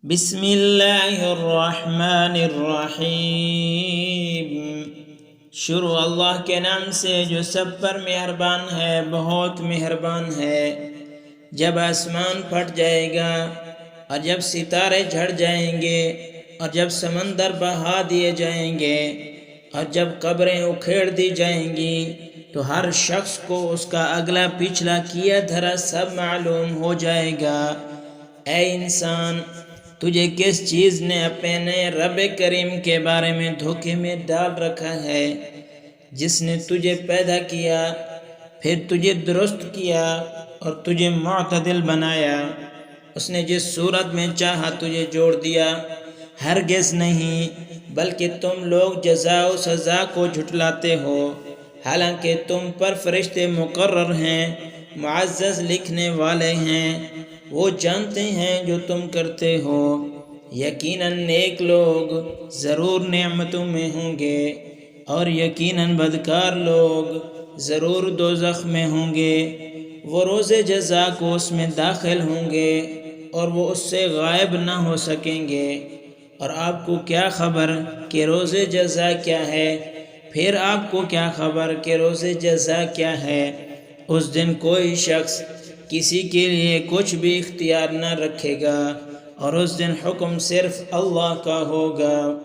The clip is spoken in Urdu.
بسم اللہ الرحمن الرحیم۔ شروع اللہ کے نام سے جو سب پر مہربان ہے، بہت مہربان ہے۔ جب آسمان پھٹ جائے گا اور جب ستارے جھڑ جائیں گے اور جب سمندر بہا دیے جائیں گے اور جب قبریں اکھیڑ دی جائیں گی تو ہر شخص کو اس کا اگلا پچھلا کیا دھرا سب معلوم ہو جائے گا۔ اے انسان، تجھے کس چیز نے اپنے رب کریم کے بارے میں دھوکے میں ڈال رکھا ہے، جس نے تجھے پیدا کیا، پھر تجھے درست کیا اور تجھے معتدل بنایا۔ اس نے جس صورت میں چاہا تجھے جوڑ دیا۔ ہرگز نہیں، بلکہ تم لوگ جزا و سزا کو جھٹلاتے ہو، حالانکہ تم پر فرشتے مقرر ہیں، معزز لکھنے والے ہیں، وہ جانتے ہیں جو تم کرتے ہو۔ یقیناً نیک لوگ ضرور نعمتوں میں ہوں گے اور یقیناً بدکار لوگ ضرور دوزخ میں ہوں گے۔ وہ روز جزا کو اس میں داخل ہوں گے اور وہ اس سے غائب نہ ہو سکیں گے۔ اور آپ کو کیا خبر کہ روز جزا کیا ہے؟ پھر آپ کو کیا خبر کہ روز جزا کیا ہے؟ اس دن کوئی شخص کسی کے لیے کچھ بھی اختیار نہ رکھے گا اور اس دن حکم صرف اللہ کا ہوگا۔